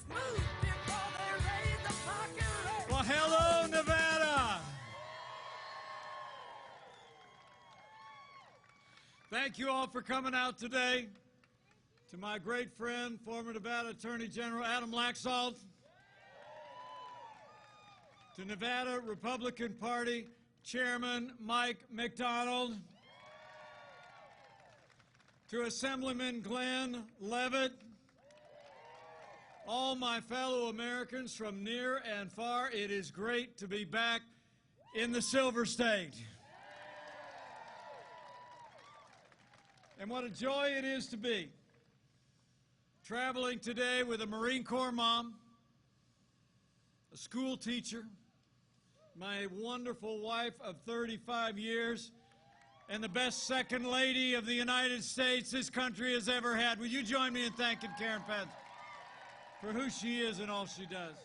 Well, hello, Nevada. Thank you all for coming out today. To my great friend, former Nevada Attorney General Adam Laxalt. To Nevada Republican Party Chairman Mike McDonald. To Assemblyman Glenn Levitt. All my fellow Americans from near and far, it is great to be back in the Silver State. And what a joy it is to be traveling today with a Marine Corps mom, a school teacher, my wonderful wife of 35 years, and the best second lady of the United States this country has ever had. Will you join me in thanking Karen Pence for who she is and all she does?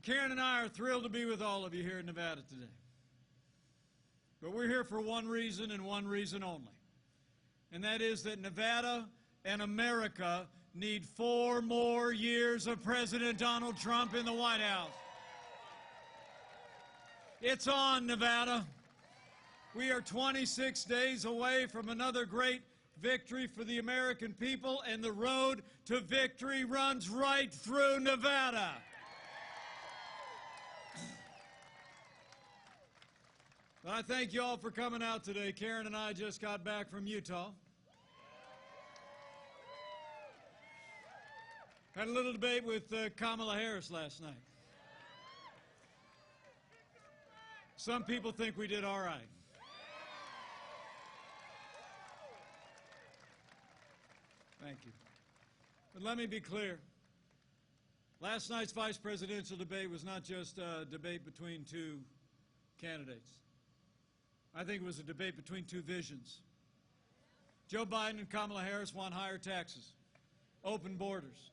Karen and I are thrilled to be with all of you here in Nevada today. But we're here for one reason and one reason only. And that is that Nevada and America need 4 more years of President Donald Trump in the White House. It's on, Nevada. We are 26 days away from another great victory for the American people, and the road to victory runs right through Nevada. But I thank you all for coming out today. Karen and I just got back from Utah. Had a little debate with Kamala Harris last night. Some people think we did all right. Thank you. But let me be clear. Last night's vice presidential debate was not just a debate between two candidates. I think it was a debate between two visions. Joe Biden and Kamala Harris want higher taxes, open borders,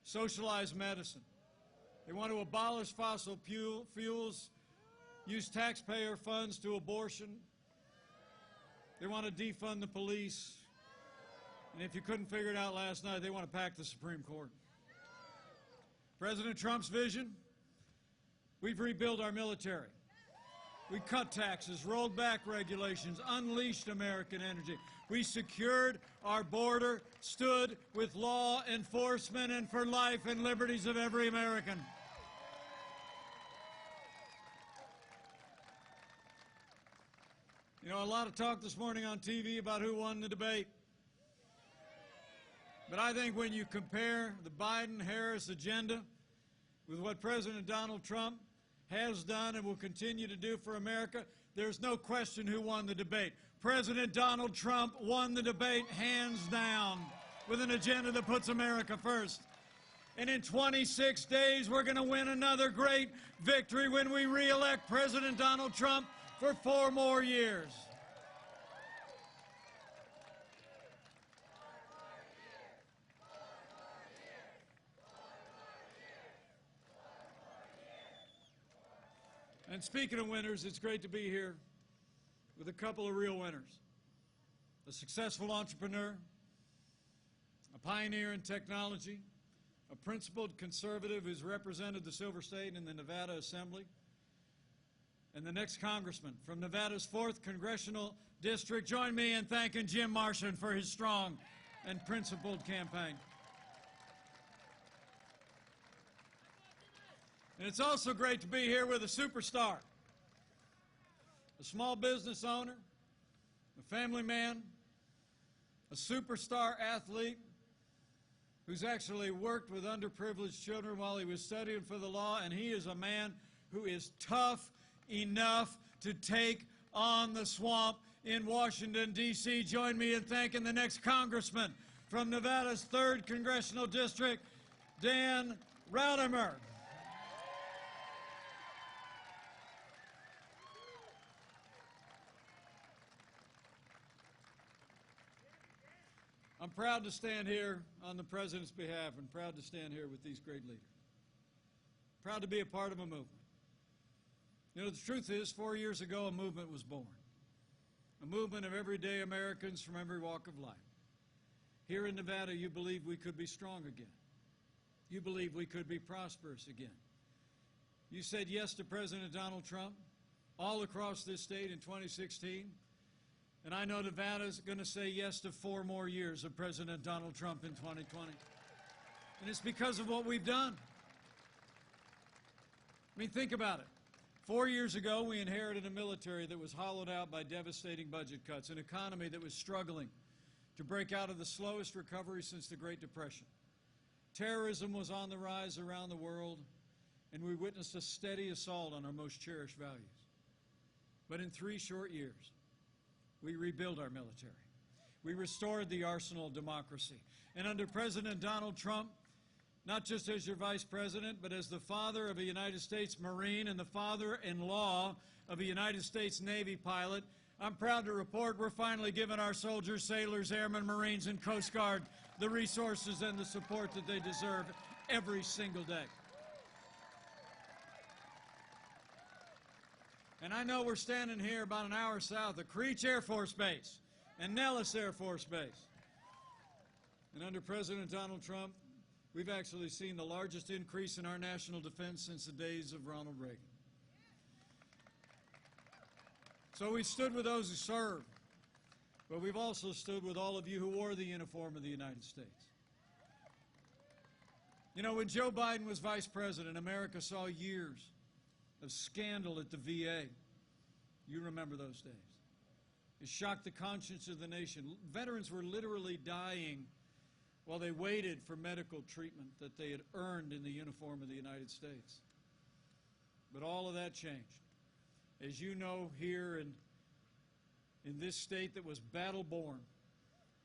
socialized medicine. They want to abolish fossil fuels, use taxpayer funds to abortion. They want to defund the police. And if you couldn't figure it out last night, they want to pack the Supreme Court. President Trump's vision: we've rebuilt our military. We cut taxes, rolled back regulations, unleashed American energy. We secured our border, stood with law enforcement and for life and liberties of every American. You know, a lot of talk this morning on TV about who won the debate. But I think when you compare the Biden-Harris agenda with what President Donald Trump has done and will continue to do for America, there's no question who won the debate. President Donald Trump won the debate hands down with an agenda that puts America first. And in 26 days, we're going to win another great victory when we re-elect President Donald Trump for 4 more years. And speaking of winners, it's great to be here with a couple of real winners. A successful entrepreneur, a pioneer in technology, a principled conservative who's represented the Silver State in the Nevada Assembly, and the next congressman from Nevada's 4th Congressional District. Join me in thanking Jim Marsden for his strong and principled campaign. And it's also great to be here with a superstar, a small business owner, a family man, a superstar athlete who's actually worked with underprivileged children while he was studying for the law, and he is a man who is tough enough to take on the swamp in Washington, D.C. Join me in thanking the next congressman from Nevada's 3rd Congressional District, Dan Raudimer. I'm proud to stand here on the President's behalf and proud to stand here with these great leaders. Proud to be a part of a movement. You know, the truth is, 4 years ago, a movement was born. A movement of everyday Americans from every walk of life. Here in Nevada, you believe we could be strong again. You believe we could be prosperous again. You said yes to President Donald Trump all across this state in 2016. And I know Nevada's going to say yes to 4 more years of President Donald Trump in 2020. And it's because of what we've done. I mean, think about it. 4 years ago, we inherited a military that was hollowed out by devastating budget cuts, an economy that was struggling to break out of the slowest recovery since the Great Depression. Terrorism was on the rise around the world, and we witnessed a steady assault on our most cherished values. But in 3 short years, we rebuilt our military. We restored the arsenal of democracy. And under President Donald Trump, not just as your vice president, but as the father of a United States Marine and the father-in-law of a United States Navy pilot, I'm proud to report we're finally giving our soldiers, sailors, airmen, Marines, and Coast Guard the resources and the support that they deserve every single day. And I know we're standing here about an hour south of Creech Air Force Base and Nellis Air Force Base. And under President Donald Trump, we've actually seen the largest increase in our national defense since the days of Ronald Reagan. So we stood with those who served, but we've also stood with all of you who wore the uniform of the United States. You know, when Joe Biden was vice president, America saw years of scandal at the VA. You remember those days. It shocked the conscience of the nation. Veterans were literally dying while they waited for medical treatment that they had earned in the uniform of the United States. But all of that changed. As you know, here in this state that was battle-born,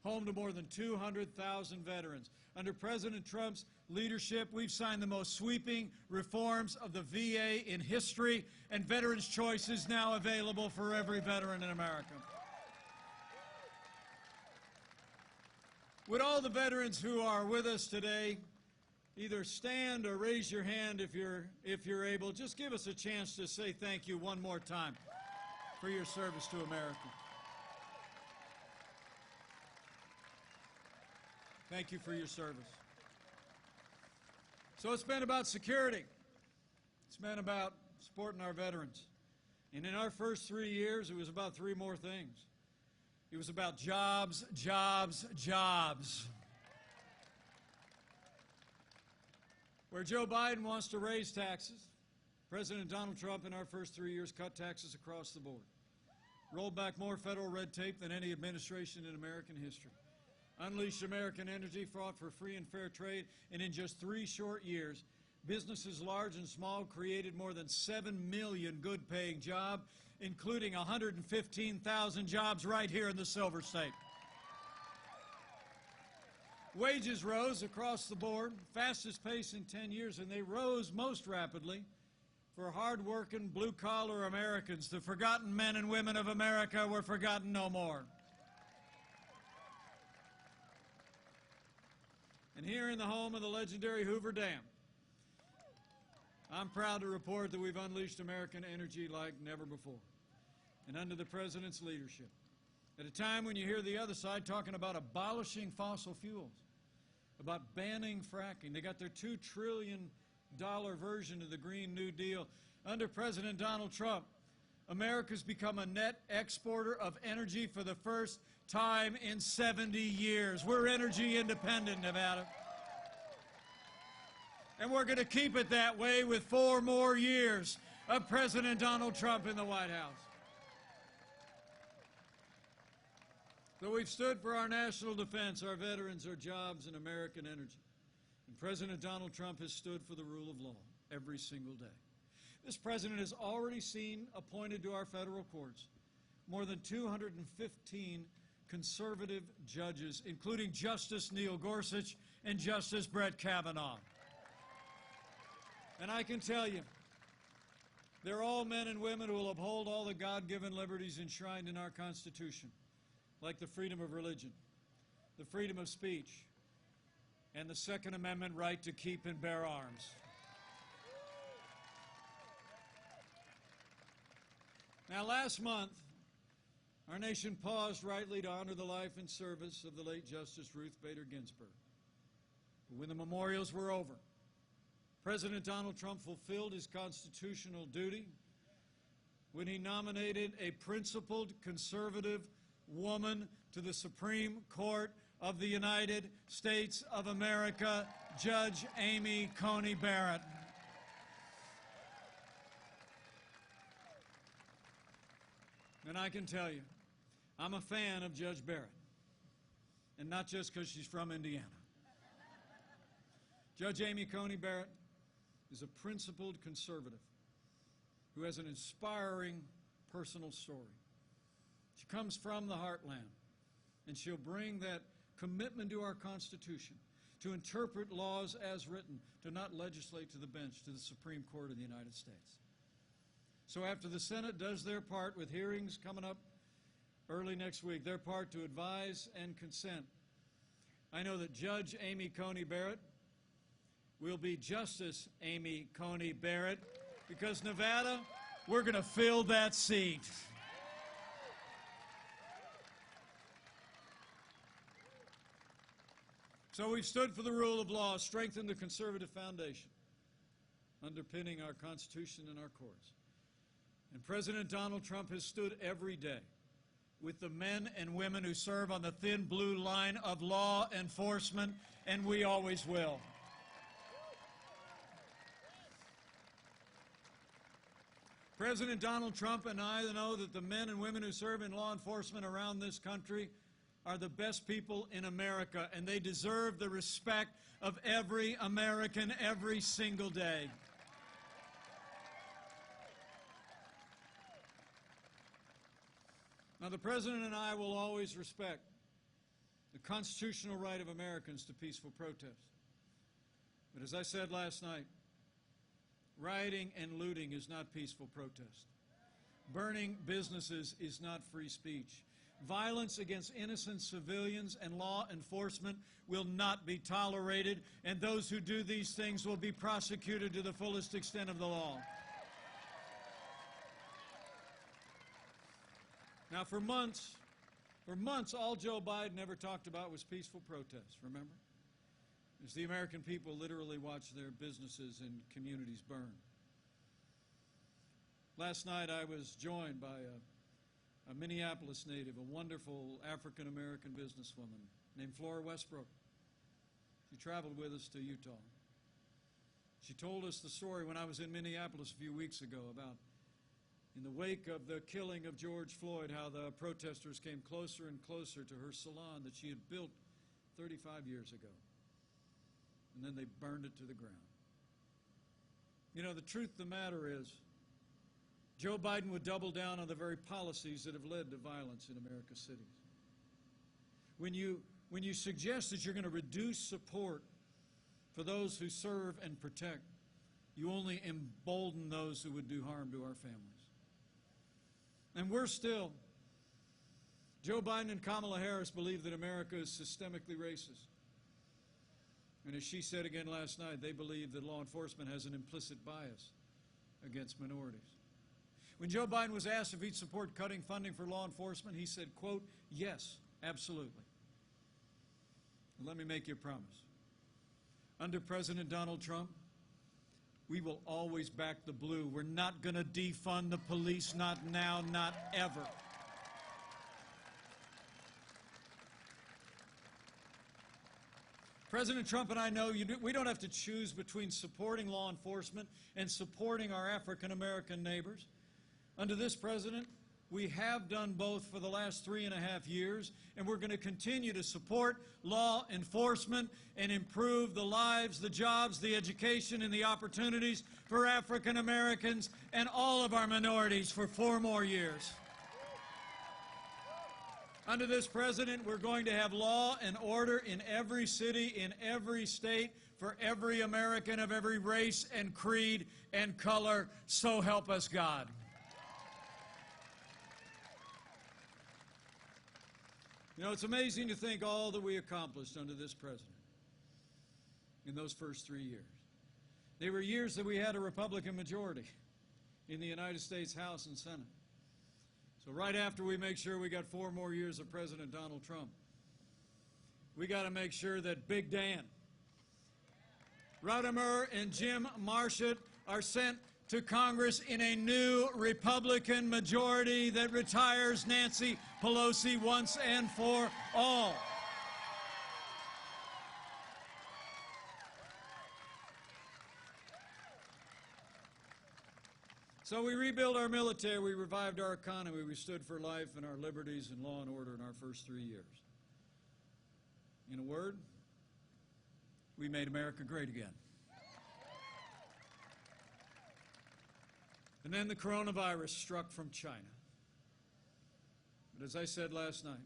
home to more than 200,000 veterans, under President Trump's leadership, we've signed the most sweeping reforms of the VA in history, and Veterans Choice is now available for every veteran in America. Would all the veterans who are with us today either stand or raise your hand if you're able? Just give us a chance to say thank you one more time for your service to America. Thank you for your service. So it's been about security. It's been about supporting our veterans. And in our first 3 years, it was about 3 more things. It was about jobs, jobs, jobs. Where Joe Biden wants to raise taxes, President Donald Trump in our first 3 years cut taxes across the board, rolled back more federal red tape than any administration in American history, unleashed American energy, fought for free and fair trade, and in just 3 short years, businesses large and small created more than 7 million good-paying jobs, including 115,000 jobs right here in the Silver State. Wages rose across the board, fastest pace in 10 years, and they rose most rapidly for hard-working, blue-collar Americans. The forgotten men and women of America were forgotten no more. And here in the home of the legendary Hoover Dam, I'm proud to report that we've unleashed American energy like never before, and under the President's leadership. At a time when you hear the other side talking about abolishing fossil fuels, about banning fracking. They got their $2 trillion version of the Green New Deal. Under President Donald Trump, America's become a net exporter of energy for the first time in 70 years. We're energy independent, Nevada. And we're going to keep it that way with 4 more years of President Donald Trump in the White House. So we've stood for our national defense, our veterans, our jobs, and American energy. And President Donald Trump has stood for the rule of law every single day. This president has already seen appointed to our federal courts more than 215 conservative judges, including Justice Neil Gorsuch and Justice Brett Kavanaugh. And I can tell you, they're all men and women who will uphold all the God-given liberties enshrined in our Constitution, like the freedom of religion, the freedom of speech, and the Second Amendment right to keep and bear arms. Now, last month, Our nation paused rightly to honor the life and service of the late Justice Ruth Bader Ginsburg. But when the memorials were over, President Donald Trump fulfilled his constitutional duty when he nominated a principled conservative woman to the Supreme Court of the United States of America, Judge Amy Coney Barrett. And I can tell you, I'm a fan of Judge Barrett, and not just because she's from Indiana. Judge Amy Coney Barrett is a principled conservative who has an inspiring personal story. She comes from the heartland, and she'll bring that commitment to our Constitution, to interpret laws as written, to not legislate to the bench, to the Supreme Court of the United States. So after the Senate does their part with hearings coming up early next week, their part to advise and consent, I know that Judge Amy Coney Barrett will be Justice Amy Coney Barrett, because Nevada, we're going to fill that seat. So we've stood for the rule of law, strengthened the conservative foundation underpinning our Constitution and our courts. And President Donald Trump has stood every day with the men and women who serve on the thin blue line of law enforcement, and we always will. President Donald Trump and I know that the men and women who serve in law enforcement around this country are the best people in America, and they deserve the respect of every American every single day. Now, the President and I will always respect the constitutional right of Americans to peaceful protest. But as I said last night, rioting and looting is not peaceful protest. Burning businesses is not free speech. Violence against innocent civilians and law enforcement will not be tolerated, and those who do these things will be prosecuted to the fullest extent of the law. Now, for months, all Joe Biden ever talked about was peaceful protest, remember? As the American people literally watched their businesses and communities burn. Last night, I was joined by a Minneapolis native, a wonderful African-American businesswoman named Flora Westbrook. She traveled with us to Utah. She told us the story when I was in Minneapolis a few weeks ago about, in the wake of the killing of George Floyd, how the protesters came closer and closer to her salon that she had built 35 years ago. And then they burned it to the ground. You know, the truth of the matter is, Joe Biden would double down on the very policies that have led to violence in America's cities. When you suggest that you're going to reduce support for those who serve and protect, you only embolden those who would do harm to our families. And Joe Biden and Kamala Harris believe that America is systemically racist. And as she said again last night, they believe that law enforcement has an implicit bias against minorities. When Joe Biden was asked if he'd support cutting funding for law enforcement, he said, quote, "Yes, absolutely." And let me make you a promise. Under President Donald Trump, we will always back the blue. We're not going to defund the police, not now, not ever. President Trump and I know we don't have to choose between supporting law enforcement and supporting our African-American neighbors. Under this president, we have done both for the last 3.5 years, and we're going to continue to support law enforcement and improve the lives, the jobs, the education, and the opportunities for African Americans and all of our minorities for 4 more years. Under this president, we're going to have law and order in every city, in every state, for every American of every race and creed and color. So help us God. You know, it's amazing to think all that we accomplished under this president in those first 3 years. They were years that we had a Republican majority in the United States House and Senate. So right after we make sure we got 4 more years of President Donald Trump, we got to make sure that Big Dan, Rodimer, and Jim Marchant are sent to Congress in a new Republican majority that retires Nancy Pelosi once and for all. So we rebuilt our military, we revived our economy, we stood for life and our liberties and law and order in our first 3 years. In a word, we made America great again. And then the coronavirus struck from China. But as I said last night,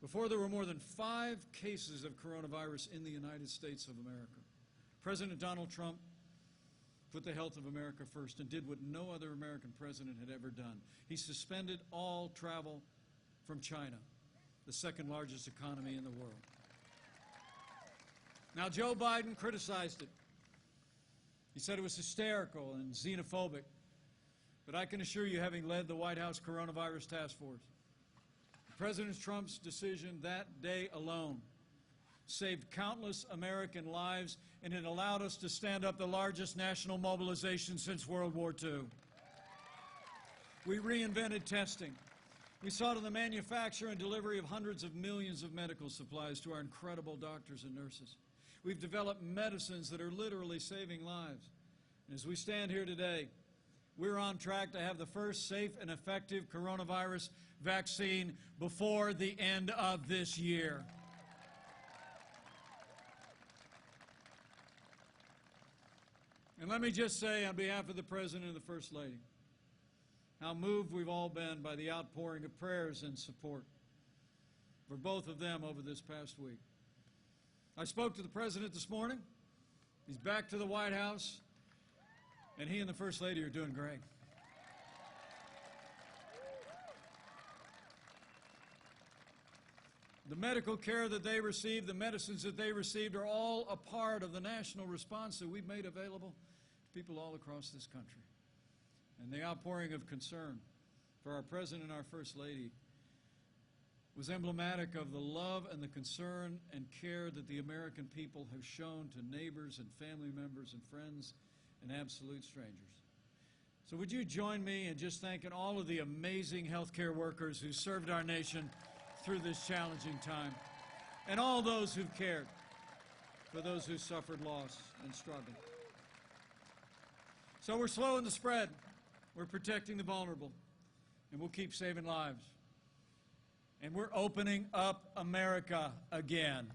before there were more than 5 cases of coronavirus in the United States of America, President Donald Trump put the health of America first and did what no other American president had ever done. He suspended all travel from China, the second largest economy in the world. Now, Joe Biden criticized it. He said it was hysterical and xenophobic. But I can assure you, having led the White House Coronavirus Task Force, President Trump's decision that day alone saved countless American lives, and it allowed us to stand up the largest national mobilization since World War II. We reinvented testing. We saw to the manufacture and delivery of hundreds of millions of medical supplies to our incredible doctors and nurses. We've developed medicines that are literally saving lives. And as we stand here today, we're on track to have the first safe and effective coronavirus vaccine before the end of this year. And let me just say on behalf of the President and the First Lady, how moved we've all been by the outpouring of prayers and support for both of them over this past week. I spoke to the President this morning. He's back to the White House, and he and the First Lady are doing great. The medical care that they received, the medicines that they received are all a part of the national response that we've made available to people all across this country. And the outpouring of concern for our President and our First Lady was emblematic of the love and the concern and care that the American people have shown to neighbors and family members and friends and absolute strangers. So would you join me in just thanking all of the amazing healthcare workers who served our nation through this challenging time, and all those who've cared for those who suffered loss and struggled. So we're slowing the spread, we're protecting the vulnerable, and we'll keep saving lives. And we're opening up America again.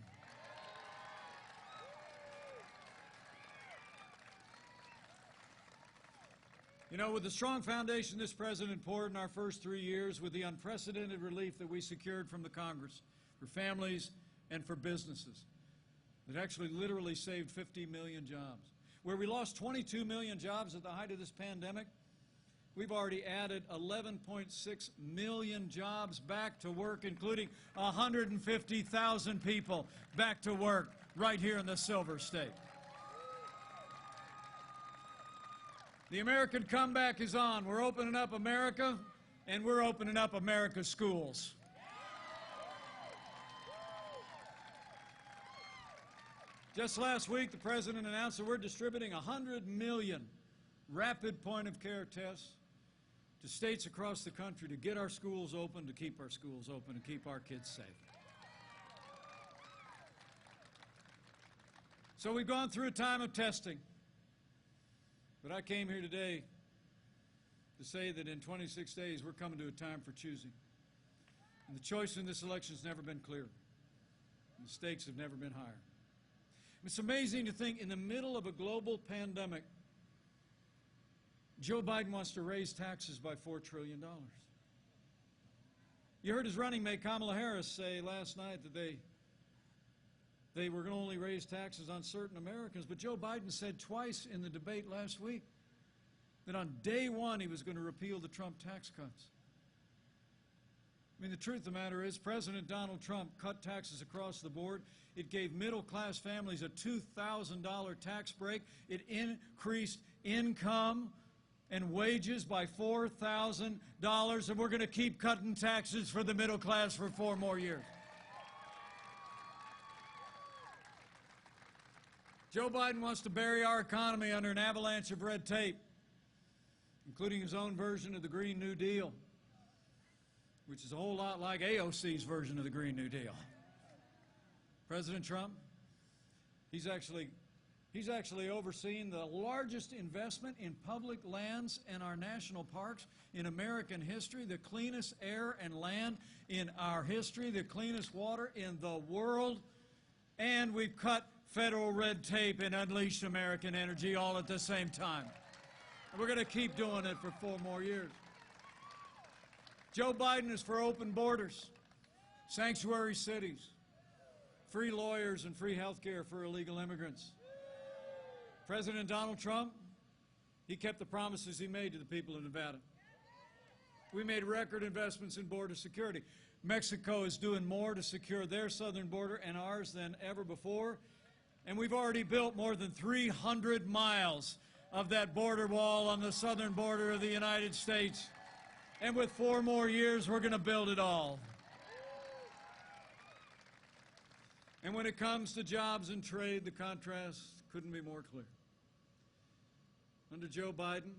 You know, with the strong foundation this President poured in our first 3 years, with the unprecedented relief that we secured from the Congress for families and for businesses, that actually literally saved 50 million jobs. Where we lost 22 million jobs at the height of this pandemic, we've already added 11.6 million jobs back to work, including 150,000 people back to work right here in the Silver State. The American comeback is on. We're opening up America, and we're opening up America's schools. Just last week, the President announced that we're distributing 100 million rapid point-of-care tests to states across the country to get our schools open, to keep our schools open, and keep our kids safe. So we've gone through a time of testing. But I came here today to say that in 26 days, we're coming to a time for choosing. And the choice in this election has never been clearer. And the stakes have never been higher. It's amazing to think in the middle of a global pandemic, Joe Biden wants to raise taxes by $4 trillion. You heard his running mate, Kamala Harris, say last night that they were going to only raise taxes on certain Americans, but Joe Biden said twice in the debate last week that on day one he was going to repeal the Trump tax cuts. I mean, the truth of the matter is President Donald Trump cut taxes across the board. It gave middle-class families a $2,000 tax break. It increased income and wages by $4,000, and we're going to keep cutting taxes for the middle class for 4 more years. Joe Biden wants to bury our economy under an avalanche of red tape, including his own version of the Green New Deal, which is a whole lot like AOC's version of the Green New Deal. President Trump, he's actually overseeing the largest investment in public lands and our national parks in American history, the cleanest air and land in our history, the cleanest water in the world, and we've cut federal red tape and unleashed American energy all at the same time. And we're going to keep doing it for 4 more years. Joe Biden is for open borders, sanctuary cities, free lawyers and free health care for illegal immigrants. President Donald Trump, he kept the promises he made to the people of Nevada. We made record investments in border security. Mexico is doing more to secure their southern border and ours than ever before. And we've already built more than 300 miles of that border wall on the southern border of the United States. And with 4 more years, we're going to build it all. And when it comes to jobs and trade, the contrast couldn't be more clear. Under Joe Biden,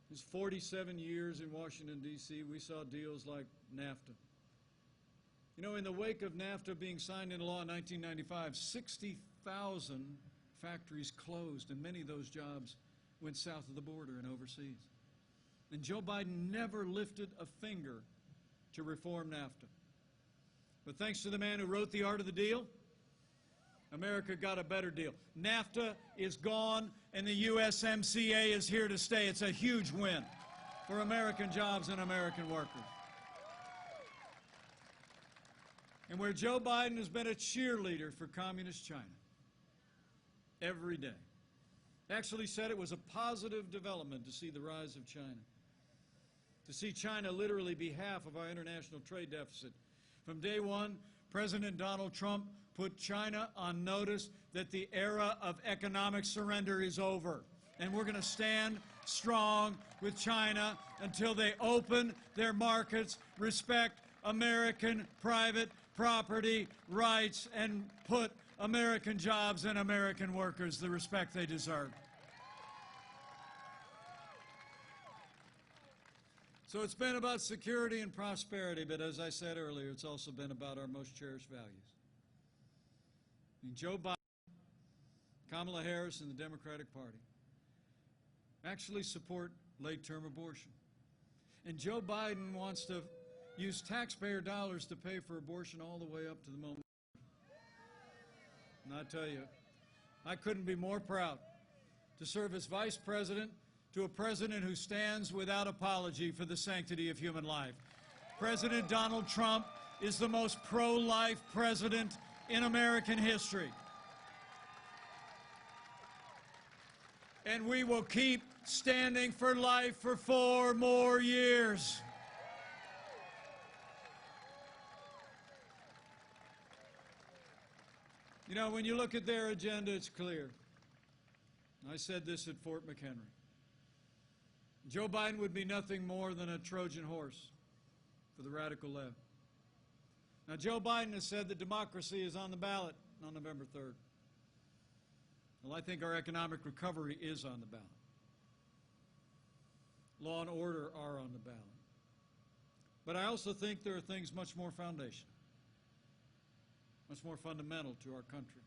his 47 years in Washington, D.C., we saw deals like NAFTA. You know, in the wake of NAFTA being signed into law in 1995, 60,000 factories closed, and many of those jobs went south of the border and overseas. And Joe Biden never lifted a finger to reform NAFTA. But thanks to the man who wrote The Art of the Deal, America got a better deal. NAFTA is gone, and the USMCA is here to stay. It's a huge win for American jobs and American workers. And where Joe Biden has been a cheerleader for communist China every day, actually said it was a positive development to see the rise of China, to see China literally be half of our international trade deficit. From day one, President Donald Trump put China on notice that the era of economic surrender is over. And we're going to stand strong with China until they open their markets, respect American private property rights, and put American jobs and American workers the respect they deserve. So it's been about security and prosperity, but as I said earlier, it's also been about our most cherished values. And Joe Biden, Kamala Harris, and the Democratic Party actually support late-term abortion. And Joe Biden wants to use taxpayer dollars to pay for abortion all the way up to the moment. And I tell you, I couldn't be more proud to serve as vice president to a president who stands without apology for the sanctity of human life. President Donald Trump is the most pro-life president in American history. And we will keep standing for life for 4 more years. You know, when you look at their agenda, it's clear. I said this at Fort McHenry. Joe Biden would be nothing more than a Trojan horse for the radical left. Now, Joe Biden has said that democracy is on the ballot on November 3rd. Well, I think our economic recovery is on the ballot. Law and order are on the ballot. But I also think there are things much more foundational, much more fundamental to our country.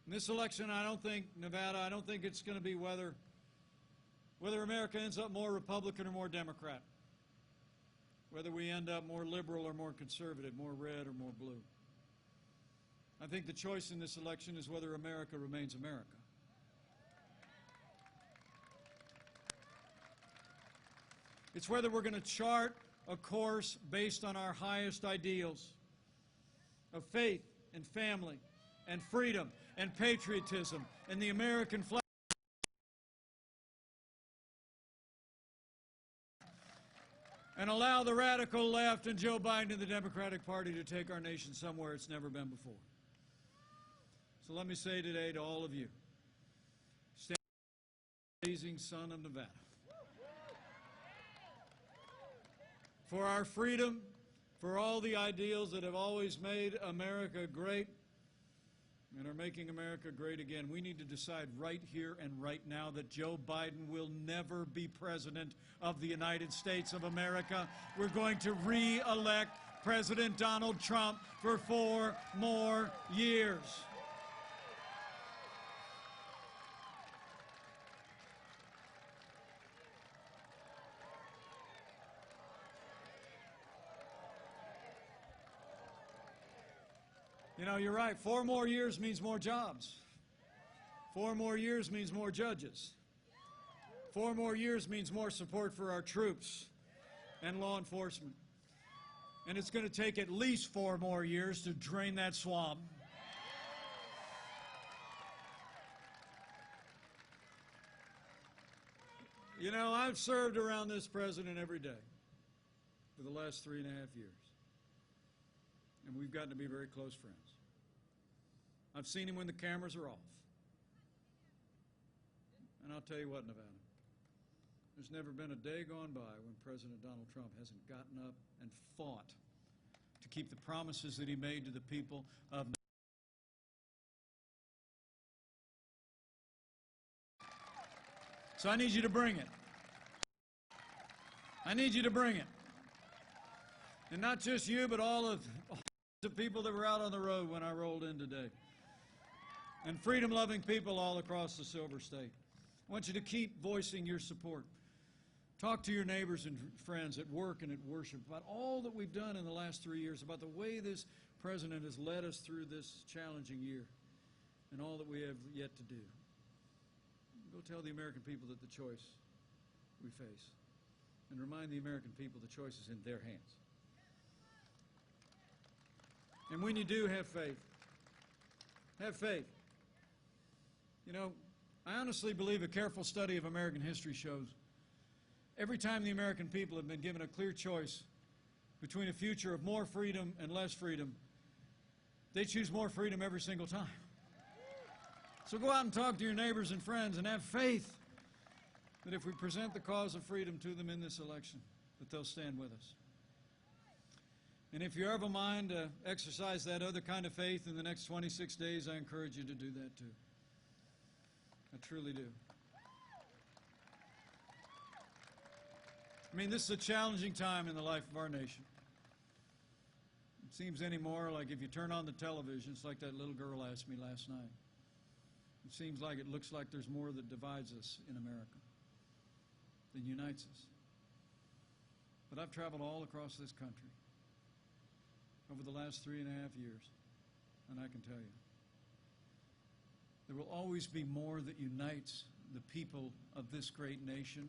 In this election, I don't think, Nevada, I don't think it's going to be whether America ends up more Republican or more Democrat, whether we end up more liberal or more conservative, more red or more blue. I think the choice in this election is whether America remains America. It's whether we're going to chart a course based on our highest ideals of faith and family and freedom and patriotism and the American flag, and allow the radical left and Joe Biden and the Democratic Party to take our nation somewhere it's never been before. So let me say today to all of you, Amazing son of Nevada. For our freedom, for all the ideals that have always made America great and are making America great again, we need to decide right here and right now that Joe Biden will never be president of the United States of America. We're going to re-elect President Donald Trump for 4 more years. You know, you're right. 4 more years means more jobs. 4 more years means more judges. 4 more years means more support for our troops and law enforcement. And it's going to take at least 4 more years to drain that swamp. You know, I've served around this president every day for the last 3.5 years. And we've gotten to be very close friends. I've seen him when the cameras are off. And I'll tell you what, Nevada, there's never been a day gone by when President Donald Trump hasn't gotten up and fought to keep the promises that he made to the people of Nevada. So I need you to bring it. I need you to bring it. And not just you, but all of the people that were out on the road when I rolled in today. And freedom-loving people all across the Silver State. I want you to keep voicing your support. Talk to your neighbors and friends at work and at worship about all that we've done in the last 3 years, about the way this president has led us through this challenging year and all that we have yet to do. Go tell the American people that the choice we face. And remind the American people the choice is in their hands. And when you do, have faith. Have faith. You know, I honestly believe a careful study of American history shows every time the American people have been given a clear choice between a future of more freedom and less freedom, they choose more freedom every single time. So go out and talk to your neighbors and friends and have faith that if we present the cause of freedom to them in this election, that they'll stand with us. And if you're of a mind to exercise that other kind of faith in the next 26 days, I encourage you to do that too. I truly do. I mean, this is a challenging time in the life of our nation. It seems anymore like if you turn on the television, it's like that little girl asked me last night. It seems like it looks like there's more that divides us in America than unites us. But I've traveled all across this country over the last 3.5 years, and I can tell you, there will always be more that unites the people of this great nation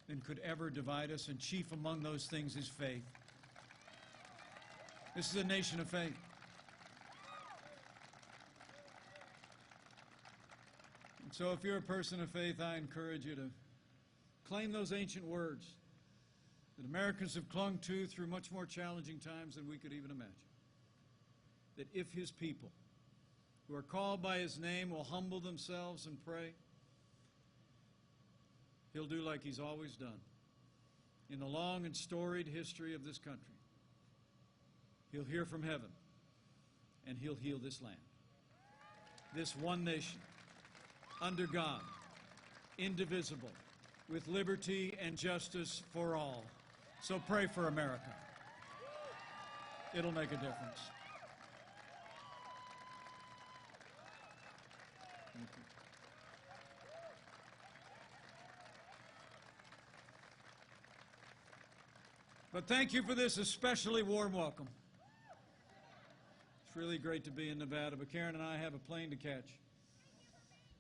than could ever divide us, and chief among those things is faith. This is a nation of faith. And so if you're a person of faith, I encourage you to claim those ancient words that Americans have clung to through much more challenging times than we could even imagine. That if his people, who are called by his name, will humble themselves and pray, he'll do like he's always done in the long and storied history of this country. He'll hear from heaven, and he'll heal this land. This one nation, under God, indivisible, with liberty and justice for all. So pray for America. It'll make a difference. Thank you. But thank you for this especially warm welcome. It's really great to be in Nevada, but Karen and I have a plane to catch.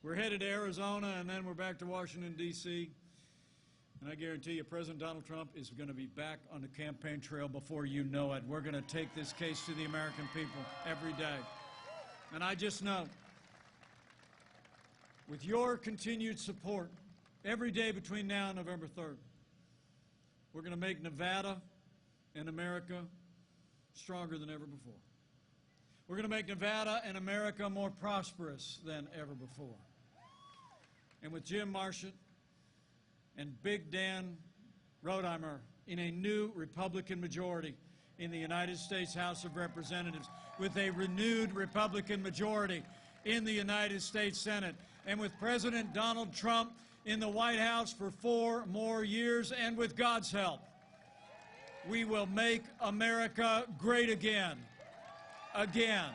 We're headed to Arizona, and then we're back to Washington, D.C., and I guarantee you President Donald Trump is going to be back on the campaign trail before you know it. We're going to take this case to the American people every day. And I just know, with your continued support, every day between now and November 3rd, we're going to make Nevada and America stronger than ever before. We're going to make Nevada and America more prosperous than ever before. And with Jim Marchant and Big Dan Rotheimer in a new Republican majority in the United States House of Representatives, with a renewed Republican majority in the United States Senate, and with President Donald Trump in the White House for 4 more years, and with God's help, we will make America great again. Again.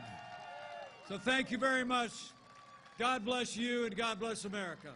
So thank you very much. God bless you, and God bless America.